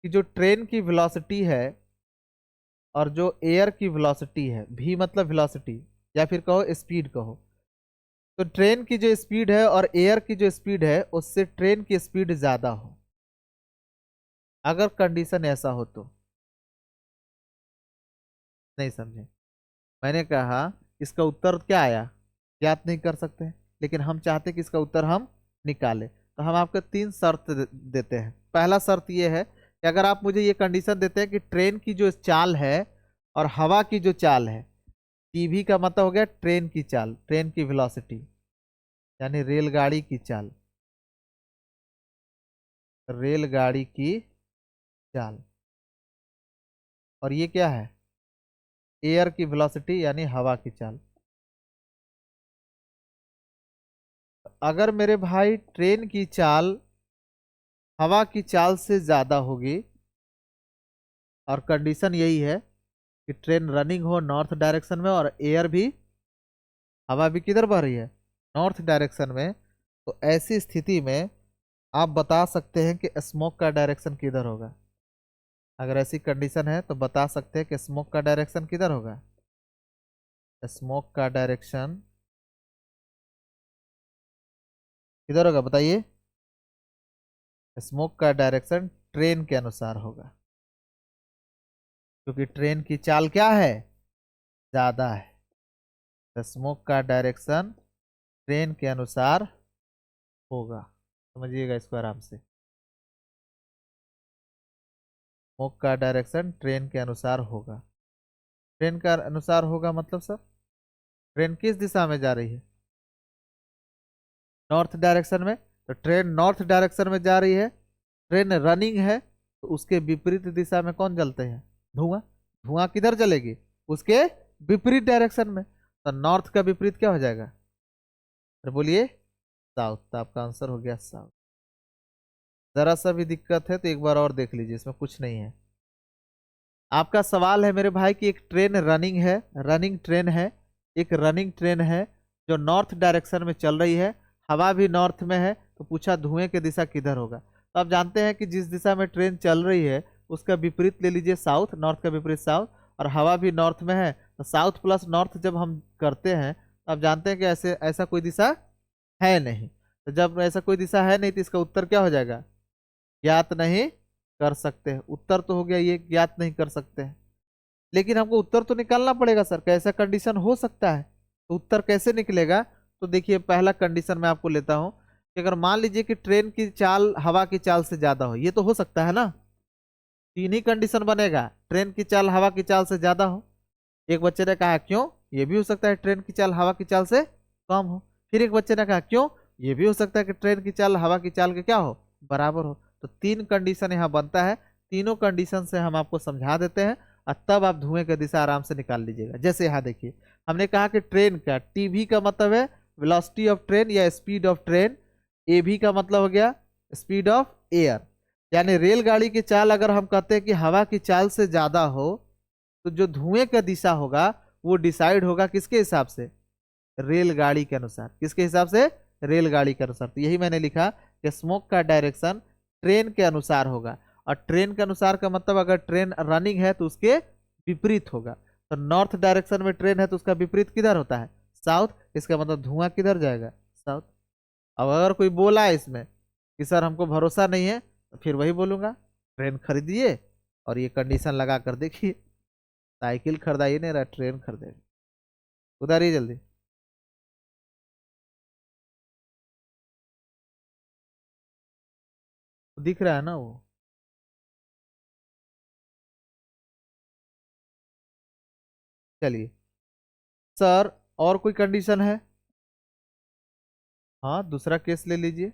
कि जो ट्रेन की वेलोसिटी है और जो एयर की वेलोसिटी है, भी मतलब वेलोसिटी या फिर कहो स्पीड कहो, तो ट्रेन की जो स्पीड है और एयर की जो स्पीड है उससे ट्रेन की स्पीड ज्यादा हो, अगर कंडीशन ऐसा हो तो। नहीं समझे? मैंने कहा इसका उत्तर क्या आया? ज्ञात नहीं कर सकते हैं, लेकिन हम चाहते हैं कि इसका उत्तर हम निकालें। तो हम आपको 3 शर्त देते हैं। पहला शर्त ये है कि अगर आप मुझे ये कंडीशन देते हैं कि ट्रेन की जो चाल है और हवा की जो चाल है, टीवी का मतलब हो गया ट्रेन की चाल, ट्रेन की वेलोसिटी, यानी रेलगाड़ी की चाल, रेलगाड़ी की चाल, और ये क्या है? एयर की वेलोसिटी यानी हवा की चाल। अगर मेरे भाई ट्रेन की चाल हवा की चाल से ज्यादा होगी, और कंडीशन यही है कि ट्रेन रनिंग हो नॉर्थ डायरेक्शन में और एयर भी, हवा भी किधर बह रही है? नॉर्थ डायरेक्शन में, तो ऐसी स्थिति में आप बता सकते हैं कि स्मोक का डायरेक्शन किधर होगा। अगर ऐसी कंडीशन है तो बता सकते हैं कि स्मोक का डायरेक्शन किधर होगा। स्मोक का डायरेक्शन किधर होगा बताइए। स्मोक का डायरेक्शन ट्रेन के अनुसार होगा, क्योंकि ट्रेन की चाल क्या है, ज्यादा है। तो स्मोक का डायरेक्शन ट्रेन के अनुसार होगा। समझिएगा इसको आराम से। स्मोक का डायरेक्शन ट्रेन के अनुसार होगा। ट्रेन का अनुसार होगा मतलब सर, ट्रेन किस दिशा में जा रही है, नॉर्थ डायरेक्शन में। तो ट्रेन नॉर्थ डायरेक्शन में जा रही है, ट्रेन रनिंग है, तो उसके विपरीत दिशा में कौन जलते हैं, धुआं। धुआं किधर जलेगी, उसके विपरीत डायरेक्शन में। तो नॉर्थ का विपरीत क्या हो जाएगा, फिर बोलिए साउथ। तो आपका आंसर हो गया साउथ। जरा सा भी दिक्कत है तो एक बार और देख लीजिए, इसमें कुछ नहीं है। आपका सवाल है मेरे भाई कि एक ट्रेन रनिंग है, रनिंग ट्रेन है, एक रनिंग ट्रेन है जो नॉर्थ डायरेक्शन में चल रही है, हवा भी नॉर्थ में है, तो पूछा धुएं की दिशा किधर होगा। तो आप जानते हैं कि जिस दिशा में ट्रेन चल रही है उसका विपरीत ले लीजिए साउथ, नॉर्थ का विपरीत साउथ, और हवा भी नॉर्थ में है, तो साउथ प्लस नॉर्थ जब हम करते हैं तो आप जानते हैं कि ऐसे ऐसा कोई दिशा है नहीं। तो जब ऐसा कोई दिशा है नहीं तो इसका उत्तर क्या हो जाएगा, ज्ञात नहीं कर सकते हैं। उत्तर तो हो गया ये, ज्ञात नहीं कर सकते हैं। लेकिन हमको उत्तर तो निकालना पड़ेगा सर, कैसा कंडीशन हो सकता है, तो उत्तर कैसे निकलेगा। तो देखिए पहला कंडीशन मैं आपको लेता हूं कि अगर मान लीजिए कि ट्रेन की चाल हवा की चाल से ज्यादा हो, ये तो हो सकता है ना। तीन ही कंडीशन बनेगा, ट्रेन की चाल हवा की चाल से ज्यादा हो। एक बच्चे ने कहा क्यों, ये भी हो सकता है ट्रेन की चाल हवा की चाल से कम हो। फिर एक बच्चे ने कहा क्यों, ये भी हो सकता है कि ट्रेन की चाल हवा की चाल के क्या हो, बराबर हो। तो तीन कंडीशन यहाँ बनता है, तीनों कंडीशन से हम आपको समझा देते हैं और तब आप धुएं की दिशा आराम से निकाल लीजिएगा। जैसे यहाँ देखिए, हमने कहा कि ट्रेन का टीवी का मतलब है वेलोसिटी ऑफ ट्रेन या स्पीड ऑफ ट्रेन, एवी का मतलब हो गया स्पीड ऑफ एयर। यानी रेलगाड़ी की चाल अगर हम कहते हैं कि हवा की चाल से ज्यादा हो, तो जो धुएं का दिशा होगा वो डिसाइड होगा किसके हिसाब से, रेलगाड़ी के अनुसार। किसके हिसाब से, रेलगाड़ी के अनुसार। तो यही मैंने लिखा कि स्मोक का डायरेक्शन ट्रेन के अनुसार होगा, और ट्रेन के अनुसार का मतलब अगर ट्रेन रनिंग है तो उसके विपरीत होगा। तो नॉर्थ डायरेक्शन में ट्रेन है तो उसका विपरीत किधर होता है, साउथ। इसका मतलब धुआं किधर जाएगा, साउथ। अब अगर कोई बोला है इसमें कि सर हमको भरोसा नहीं है, तो फिर वही बोलूंगा, ट्रेन खरीदिए और ये कंडीशन लगा कर देखिए। साइकिल खरीदा ही नहीं रहा, ट्रेन खरीदेगा। उधारिए जल्दी। दिख रहा है ना वो। चलिए सर, और कोई कंडीशन है। हाँ दूसरा केस ले लीजिए।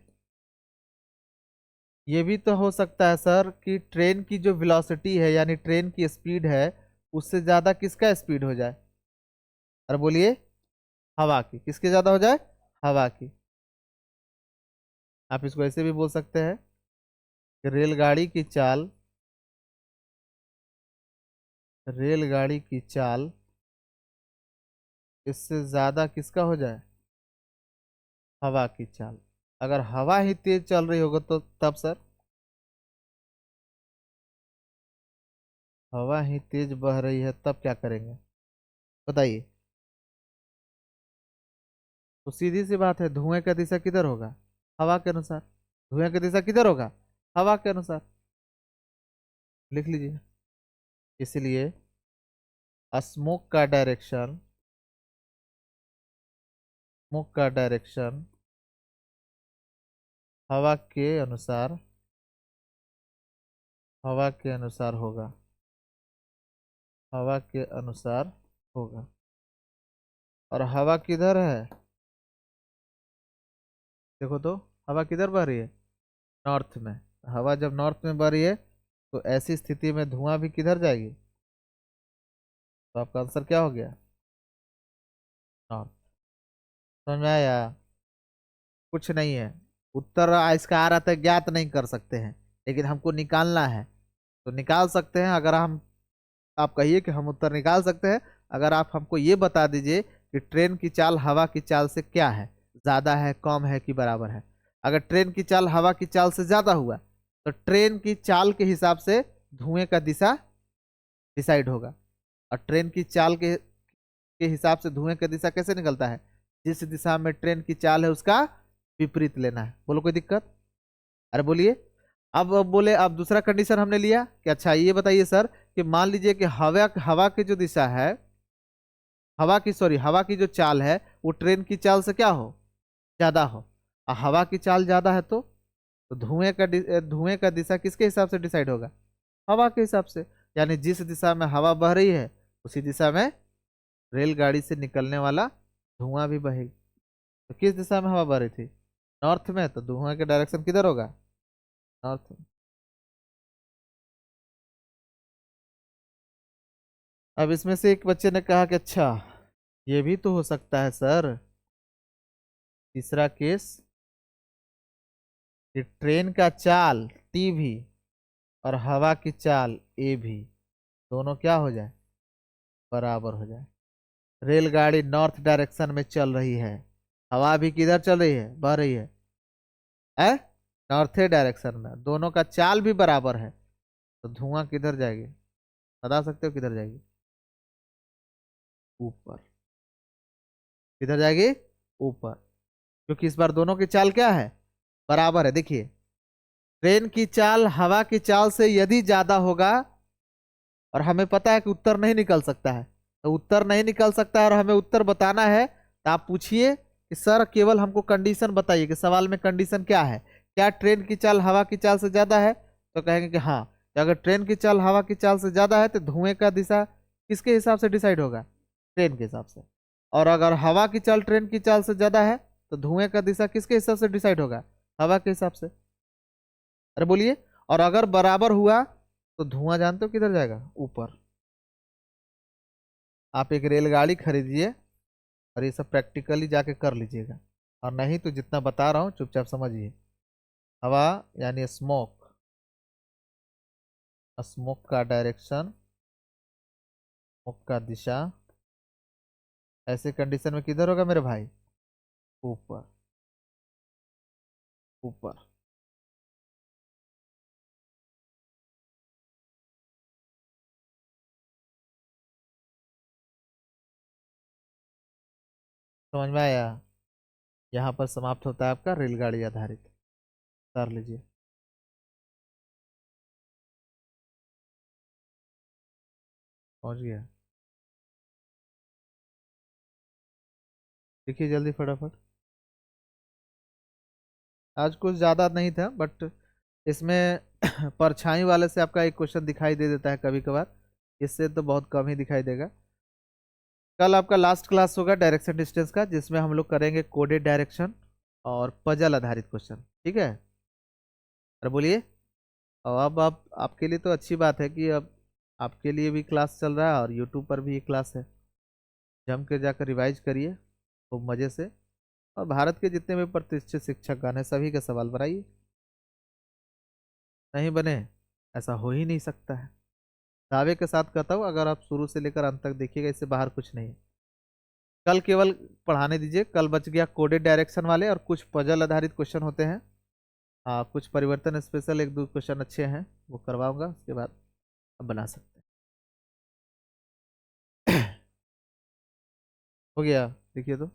ये भी तो हो सकता है सर कि ट्रेन की जो वेलोसिटी है यानी ट्रेन की स्पीड है, उससे ज्यादा किसका स्पीड हो जाए, अरे बोलिए, हवा की। किसके ज्यादा हो जाए, हवा की। आप इसको ऐसे भी बोल सकते हैं कि रेलगाड़ी की चाल इससे ज्यादा किसका हो जाए, हवा की चाल। अगर हवा ही तेज चल रही होगा तो तब सर, हवा ही तेज बह रही है तब क्या करेंगे बताइए। तो सीधी सी बात है, धुएं का दिशा किधर होगा, हवा के अनुसार। धुएं की दिशा किधर होगा, हवा के अनुसार। लिख लीजिए। इसलिए स्मोक का डायरेक्शन, स्मोक का डायरेक्शन हवा के अनुसार, हवा के अनुसार होगा, हवा के अनुसार होगा। और हवा किधर है, देखो तो, हवा किधर बह रही है, नॉर्थ में। हवा जब नॉर्थ में बह रही है तो ऐसी स्थिति में धुआं भी किधर जाएगी, तो आपका आंसर क्या हो गया, नॉर्थ। समझ में आया। कुछ नहीं है, उत्तर इसका आ रहा था ज्ञात नहीं कर सकते हैं, लेकिन हमको निकालना है। तो निकाल सकते हैं अगर हम, आप कहिए कि हम उत्तर निकाल सकते हैं अगर आप हमको ये बता दीजिए कि ट्रेन की चाल हवा की चाल से क्या है, ज्यादा है, कम है कि बराबर है। अगर ट्रेन की चाल हवा की चाल से ज्यादा हुआ तो ट्रेन की चाल के हिसाब से धुएं का दिशा डिसाइड होगा। और ट्रेन की चाल के हिसाब से धुएं का दिशा कैसे निकलता है? जिस दिशा में ट्रेन की चाल है उसका विपरीत लेना है। बोलो कोई दिक्कत? अरे बोलिए। अब बोले, अब दूसरा कंडीशन हमने लिया कि अच्छा ये बताइए सर कि मान लीजिए कि हवा हवा की जो दिशा है, हवा की जो चाल है वो ट्रेन की चाल से क्या हो, ज्यादा हो। और हवा की चाल ज्यादा है तो धुएं का दिशा किसके हिसाब से डिसाइड होगा? हवा के हिसाब से। यानी जिस दिशा में हवा बह रही है उसी दिशा में रेलगाड़ी से निकलने वाला धुआं भी बहेगी। तो किस दिशा में हवा बह रही थी? नॉर्थ में, तो धुआं का डायरेक्शन किधर होगा? नॉर्थ में। अब इसमें से एक बच्चे ने कहा कि अच्छा ये भी तो हो सकता है सर, तीसरा केस, कि ट्रेन का चाल टी भी और हवा की चाल ए भी दोनों क्या हो जाए, बराबर हो जाए। रेलगाड़ी नॉर्थ डायरेक्शन में चल रही है, हवा भी किधर चल रही है, बह रही है नॉर्थ डायरेक्शन में, दोनों का चाल भी बराबर है। तो धुआं किधर जाएगी, बता सकते हो किधर जाएगी? ऊपर। किधर जाएगी? ऊपर। क्योंकि इस बार दोनों की चाल क्या है, बराबर है। देखिए, ट्रेन की चाल हवा की चाल से यदि ज्यादा होगा, और हमें पता है कि उत्तर नहीं निकल सकता है, तो उत्तर नहीं निकल सकता है और हमें उत्तर बताना है, तो आप पूछिए कि सर केवल हमको कंडीशन बताइए कि सवाल में कंडीशन क्या है, क्या ट्रेन की चाल हवा की चाल से ज्यादा है? तो कहेंगे कि हाँ। तो अगर ट्रेन की चाल हवा की चाल से ज्यादा है तो धुएं का दिशा किसके हिसाब से डिसाइड होगा? ट्रेन के हिसाब से। और अगर हवा की चाल ट्रेन की चाल से ज्यादा है तो धुएं का दिशा किसके हिसाब से डिसाइड होगा? हवा के हिसाब से। अरे बोलिए। और अगर बराबर हुआ तो धुआं जानते हो किधर जाएगा? ऊपर। आप एक रेलगाड़ी खरीदिए और ये सब प्रैक्टिकली जाके कर लीजिएगा, और नहीं तो जितना बता रहा हूँ चुपचाप समझिए। हवा यानी स्मोक, स्मोक का डायरेक्शन, स्मोक का दिशा ऐसे कंडीशन में किधर होगा मेरे भाई? ऊपर। ऊपर। समझ में आया? यहाँ पर समाप्त होता है आपका रेलगाड़ी आधारित। कर लीजिए। पहुंच गया? देखिए जल्दी फटाफट। आज कुछ ज़्यादा नहीं था, बट इसमें परछाई वाले से आपका एक क्वेश्चन दिखाई दे देता है कभी कभार, इससे तो बहुत कम ही दिखाई देगा। कल आपका लास्ट क्लास होगा डायरेक्शन डिस्टेंस का, जिसमें हम लोग करेंगे कोडेड डायरेक्शन और पजल आधारित क्वेश्चन, ठीक है? अरे बोलिए। और अब आप, आपके लिए तो अच्छी बात है कि अब आपके लिए भी क्लास चल रहा है और यूट्यूब पर भी एक क्लास है। जम के जाकर रिवाइज करिए खूब मज़े से, और भारत के जितने भी प्रतिष्ठित शिक्षकगण हैं सभी के सवाल बनाइए। नहीं बने, ऐसा हो ही नहीं सकता है। दावे के साथ कहता हूँ, अगर आप शुरू से लेकर अंत तक देखिएगा इससे बाहर कुछ नहीं है। कल केवल पढ़ाने दीजिए, कल बच गया कोडेड डायरेक्शन वाले, और कुछ पजल आधारित क्वेश्चन होते हैं। हाँ, कुछ परिवर्तन स्पेशल एक दो क्वेश्चन अच्छे हैं वो करवाऊंगा, उसके बाद अब बना सकते हैं। हो गया? देखिए तो।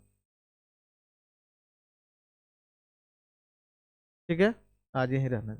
ठीक है, आज यहीं रहना।